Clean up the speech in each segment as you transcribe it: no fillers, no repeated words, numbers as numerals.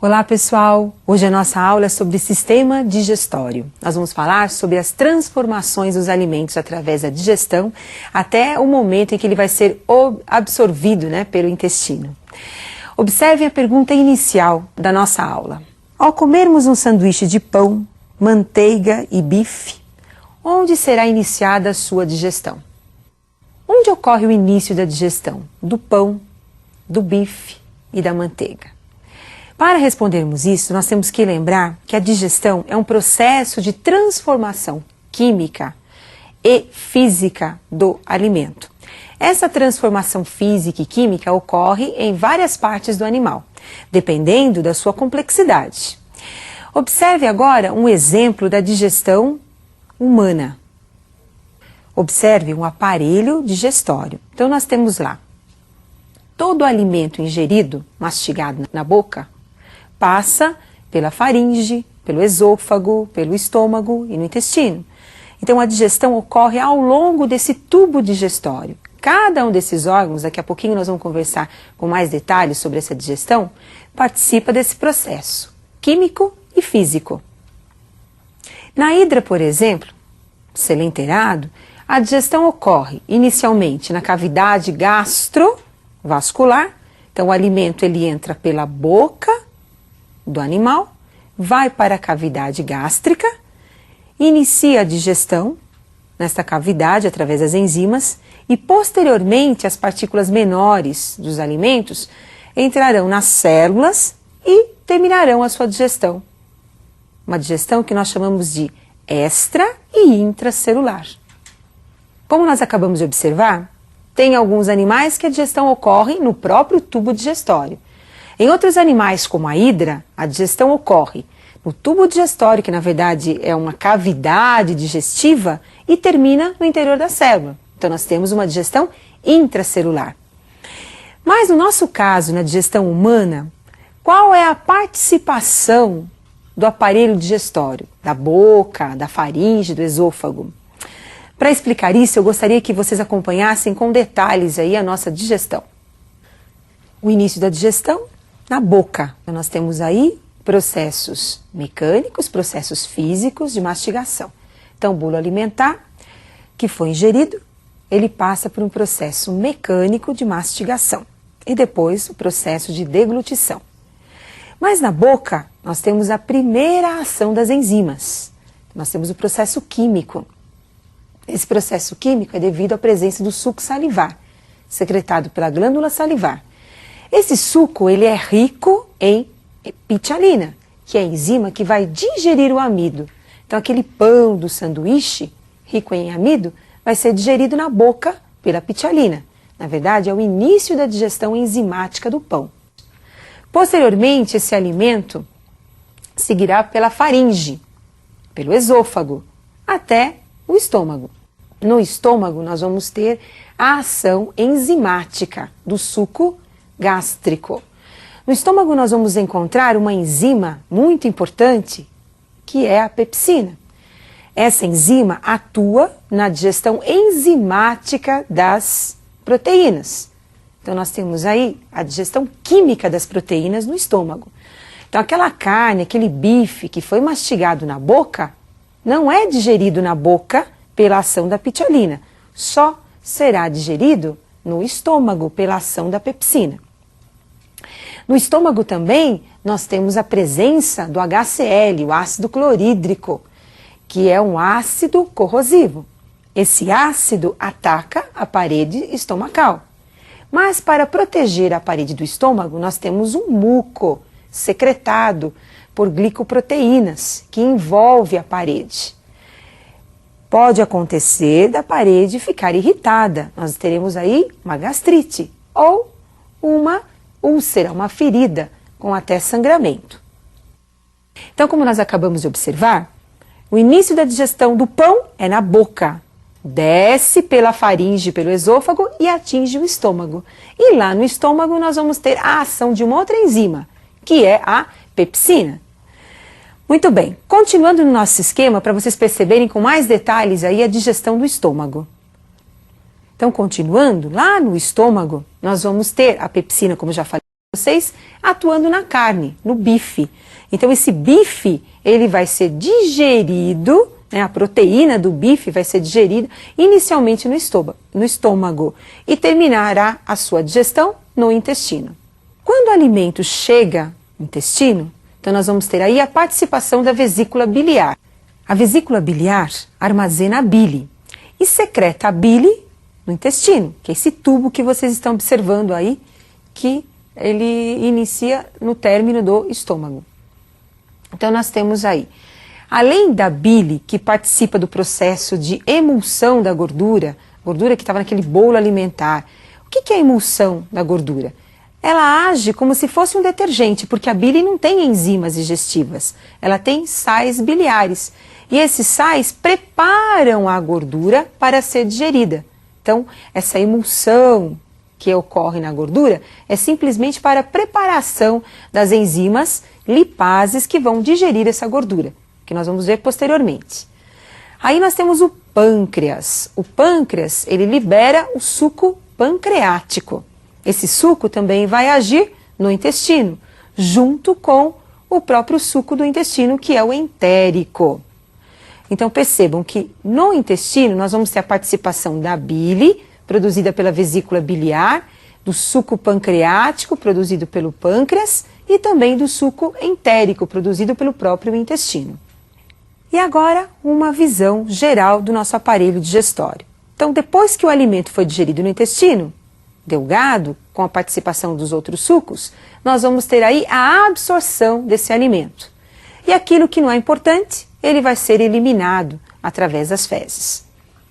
Olá pessoal, hoje a nossa aula é sobre sistema digestório. Nós vamos falar sobre as transformações dos alimentos através da digestão até o momento em que ele vai ser absorvido, pelo intestino. Observe a pergunta inicial da nossa aula. Ao comermos um sanduíche de pão, manteiga e bife, onde será iniciada a sua digestão? Onde ocorre o início da digestão do pão, do bife e da manteiga? Para respondermos isso, nós temos que lembrar que a digestão é um processo de transformação química e física do alimento. Essa transformação física e química ocorre em várias partes do animal, dependendo da sua complexidade. Observe agora um exemplo da digestão humana. Observe um aparelho digestório. Então nós temos lá todo o alimento ingerido, mastigado na boca, passa pela faringe, pelo esôfago, pelo estômago e no intestino. Então a digestão ocorre ao longo desse tubo digestório. Cada um desses órgãos, daqui a pouquinho nós vamos conversar com mais detalhes sobre essa digestão, participa desse processo químico e físico. Na hidra, por exemplo, selenterado, a digestão ocorre inicialmente na cavidade gastrovascular. Então o alimento ele entra pela boca do animal, vai para a cavidade gástrica, inicia a digestão nesta cavidade através das enzimas e posteriormente as partículas menores dos alimentos entrarão nas células e terminarão a sua digestão. Uma digestão que nós chamamos de extra e intracelular. Como nós acabamos de observar, tem alguns animais que a digestão ocorre no próprio tubo digestório. Em outros animais, como a hidra, a digestão ocorre no tubo digestório, que na verdade é uma cavidade digestiva, e termina no interior da célula. Então nós temos uma digestão intracelular. Mas no nosso caso, na digestão humana, qual é a participação do aparelho digestório? Da boca, da faringe, do esôfago? Para explicar isso, eu gostaria que vocês acompanhassem com detalhes aí a nossa digestão. O início da digestão na boca. Então, nós temos aí processos mecânicos, processos físicos de mastigação. Então, o bolo alimentar que foi ingerido, ele passa por um processo mecânico de mastigação e depois o processo de deglutição. Mas na boca, nós temos a primeira ação das enzimas. Nós temos o processo químico. Esse processo químico é devido à presença do suco salivar, secretado pela glândula salivar. Esse suco ele é rico em pitialina, que é a enzima que vai digerir o amido. Então aquele pão do sanduíche, rico em amido, vai ser digerido na boca pela pitialina. Na verdade, é o início da digestão enzimática do pão. Posteriormente, esse alimento seguirá pela faringe, pelo esôfago, até o estômago. No estômago, nós vamos ter a ação enzimática do suco gástrico. No estômago, nós vamos encontrar uma enzima muito importante, que é a pepsina. Essa enzima atua na digestão enzimática das proteínas. Então, nós temos aí a digestão química das proteínas no estômago. Então, aquela carne, aquele bife que foi mastigado na boca, não é digerido na boca pela ação da pitialina, só será digerido no estômago pela ação da pepsina. No estômago também nós temos a presença do HCl, o ácido clorídrico, que é um ácido corrosivo. Esse ácido ataca a parede estomacal. Mas para proteger a parede do estômago, nós temos um muco secretado por glicoproteínas, que envolve a parede. Pode acontecer da parede ficar irritada. Nós teremos aí uma gastrite ou uma úlcera, uma ferida com até sangramento. Então, como nós acabamos de observar, o início da digestão do pão é na boca. Desce pela faringe, pelo esôfago e atinge o estômago. E lá no estômago nós vamos ter a ação de uma outra enzima, que é a pepsina. Muito bem, continuando no nosso esquema, para vocês perceberem com mais detalhes aí a digestão do estômago. Então, continuando, lá no estômago, nós vamos ter a pepsina, como já falei vocês atuando na carne, no bife. Então esse bife, ele vai ser digerido, né, a proteína do bife vai ser digerida inicialmente no estômago e terminará a sua digestão no intestino. Quando o alimento chega no intestino, então nós vamos ter aí a participação da vesícula biliar. A vesícula biliar armazena a bile e secreta a bile no intestino, que é esse tubo que vocês estão observando aí, que ele inicia no término do estômago. Então nós temos aí, além da bile que participa do processo de emulsão da gordura que estava naquele bolo alimentar. O que é a emulsão da gordura? Ela age como se fosse um detergente, porque a bile não tem enzimas digestivas, ela tem sais biliares. E esses sais preparam a gordura para ser digerida. Então, essa emulsão que ocorre na gordura é simplesmente para a preparação das enzimas lipases que vão digerir essa gordura, que nós vamos ver posteriormente. Aí nós temos o pâncreas. O pâncreas, ele libera o suco pancreático. Esse suco também vai agir no intestino, junto com o próprio suco do intestino, que é o entérico. Então percebam que no intestino nós vamos ter a participação da bile, produzida pela vesícula biliar, do suco pancreático, produzido pelo pâncreas, e também do suco entérico, produzido pelo próprio intestino. E agora, uma visão geral do nosso aparelho digestório. Então, depois que o alimento foi digerido no intestino delgado, com a participação dos outros sucos, nós vamos ter aí a absorção desse alimento. E aquilo que não é importante, ele vai ser eliminado através das fezes.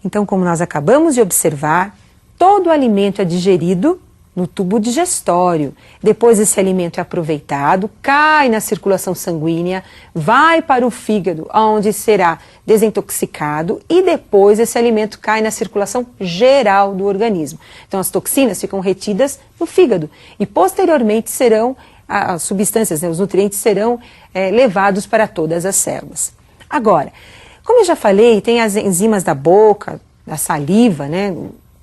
Então, como nós acabamos de observar, todo o alimento é digerido no tubo digestório. Depois esse alimento é aproveitado, cai na circulação sanguínea, vai para o fígado, onde será desintoxicado e depois esse alimento cai na circulação geral do organismo. Então as toxinas ficam retidas no fígado e posteriormente serão, as substâncias, né, os nutrientes serão levados para todas as células. Agora, como eu já falei, tem as enzimas da boca, da saliva, né,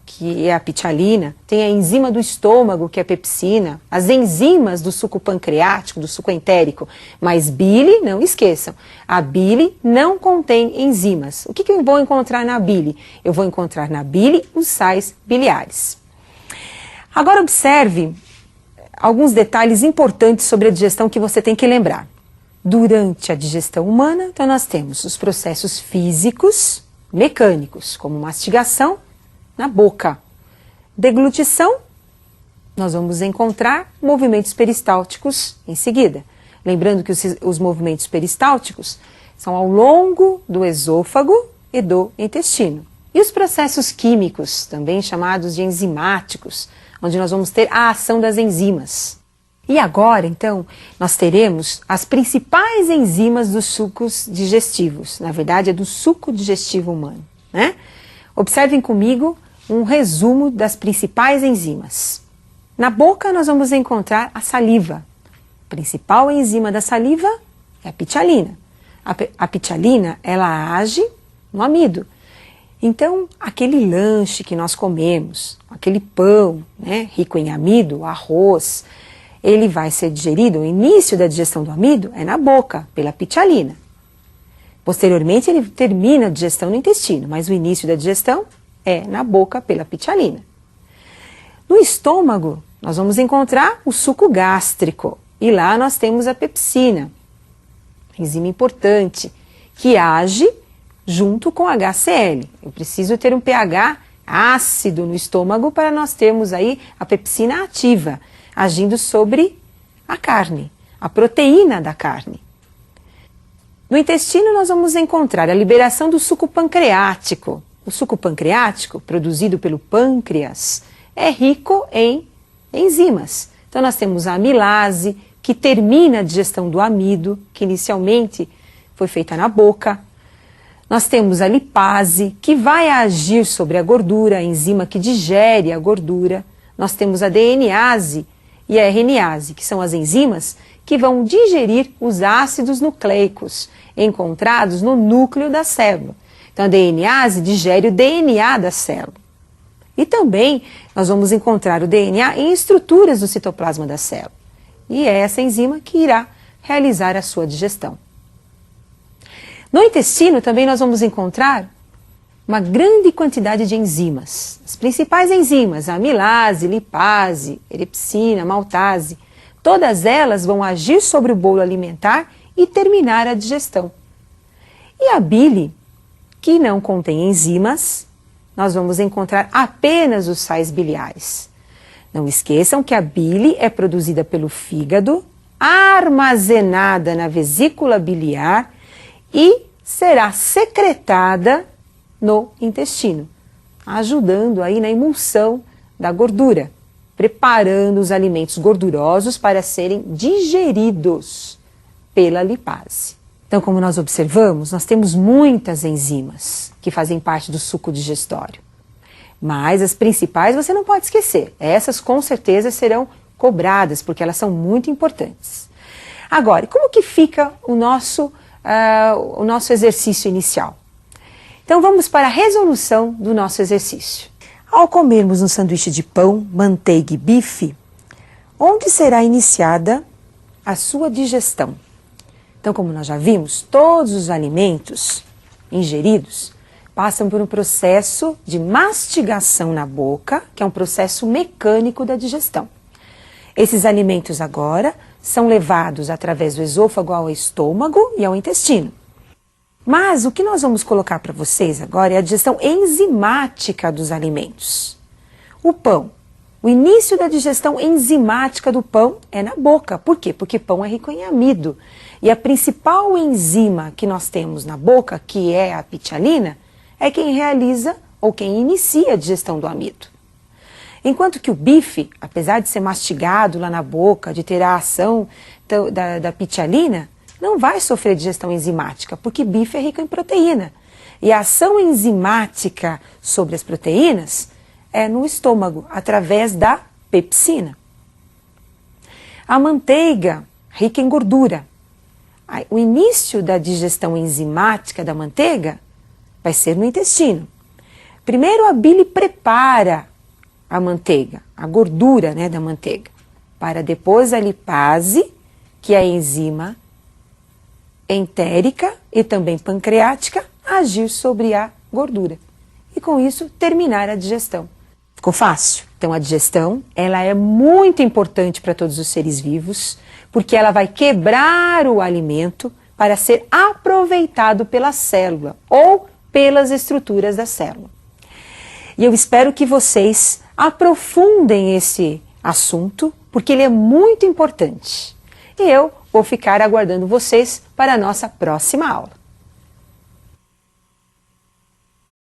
que é a pitialina, tem a enzima do estômago, que é a pepsina, as enzimas do suco pancreático, do suco entérico, mas bile, não esqueçam, a bile não contém enzimas. O que eu vou encontrar na bile? Eu vou encontrar na bile os sais biliares. Agora observe alguns detalhes importantes sobre a digestão que você tem que lembrar. Durante a digestão humana, então nós temos os processos físicos, mecânicos, como mastigação, na boca. Deglutição, nós vamos encontrar movimentos peristálticos em seguida. Lembrando que os movimentos peristálticos são ao longo do esôfago e do intestino. E os processos químicos, também chamados de enzimáticos, onde nós vamos ter a ação das enzimas. E agora, então, nós teremos as principais enzimas dos sucos digestivos. Na verdade, é do suco digestivo humano, né? Observem comigo um resumo das principais enzimas. Na boca nós vamos encontrar a saliva. A principal enzima da saliva é a pitialina. A pitialina, ela age no amido. Então, aquele lanche que nós comemos, aquele pão, né, rico em amido, arroz, ele vai ser digerido, o início da digestão do amido é na boca, pela pitialina. Posteriormente, ele termina a digestão no intestino, mas o início da digestão é na boca pela pitialina. No estômago, nós vamos encontrar o suco gástrico. E lá nós temos a pepsina, enzima importante, que age junto com HCl. Eu preciso ter um pH ácido no estômago para nós termos aí a pepsina ativa, agindo sobre a carne, a proteína da carne. No intestino nós vamos encontrar a liberação do suco pancreático. O suco pancreático, produzido pelo pâncreas, é rico em enzimas. Então nós temos a amilase, que termina a digestão do amido, que inicialmente foi feita na boca. Nós temos a lipase, que vai agir sobre a gordura, a enzima que digere a gordura. Nós temos a DNase e a RNase, que são as enzimas que vão digerir os ácidos nucleicos encontrados no núcleo da célula. Então a DNase digere o DNA da célula. E também nós vamos encontrar o DNA em estruturas do citoplasma da célula. e é essa enzima que irá realizar a sua digestão. No intestino também nós vamos encontrar uma grande quantidade de enzimas. As principais enzimas, a amilase, lipase, erepsina, maltase, todas elas vão agir sobre o bolo alimentar e terminar a digestão. E a bile, que não contém enzimas, nós vamos encontrar apenas os sais biliares. Não esqueçam que a bile é produzida pelo fígado, armazenada na vesícula biliar e será secretada no intestino, ajudando aí na emulsão da gordura, preparando os alimentos gordurosos para serem digeridos pela lipase. Então, como nós observamos, nós temos muitas enzimas que fazem parte do suco digestório. Mas as principais você não pode esquecer. Essas com certeza serão cobradas, porque elas são muito importantes. Agora, como que fica o nosso exercício inicial? Então vamos para a resolução do nosso exercício. Ao comermos um sanduíche de pão, manteiga e bife, onde será iniciada a sua digestão? Então, como nós já vimos, todos os alimentos ingeridos passam por um processo de mastigação na boca, que é um processo mecânico da digestão. Esses alimentos agora são levados através do esôfago ao estômago e ao intestino. Mas o que nós vamos colocar para vocês agora é a digestão enzimática dos alimentos. O pão. O início da digestão enzimática do pão é na boca. Por quê? Porque pão é rico em amido. E a principal enzima que nós temos na boca, que é a pitialina, é quem realiza ou quem inicia a digestão do amido. Enquanto que o bife, apesar de ser mastigado lá na boca, de ter a ação da pitialina, não vai sofrer digestão enzimática, porque bife é rico em proteína. E a ação enzimática sobre as proteínas é no estômago, através da pepsina. A manteiga, rica em gordura. O início da digestão enzimática da manteiga vai ser no intestino. Primeiro a bile prepara a manteiga, a gordura, né, da manteiga, para depois a lipase, que é a enzima entérica e também pancreática, agir sobre a gordura. E com isso terminar a digestão. Ficou fácil? Então a digestão, ela é muito importante para todos os seres vivos, porque ela vai quebrar o alimento para ser aproveitado pela célula ou pelas estruturas da célula. E eu espero que vocês aprofundem esse assunto, porque ele é muito importante. E eu vou ficar aguardando vocês para a nossa próxima aula.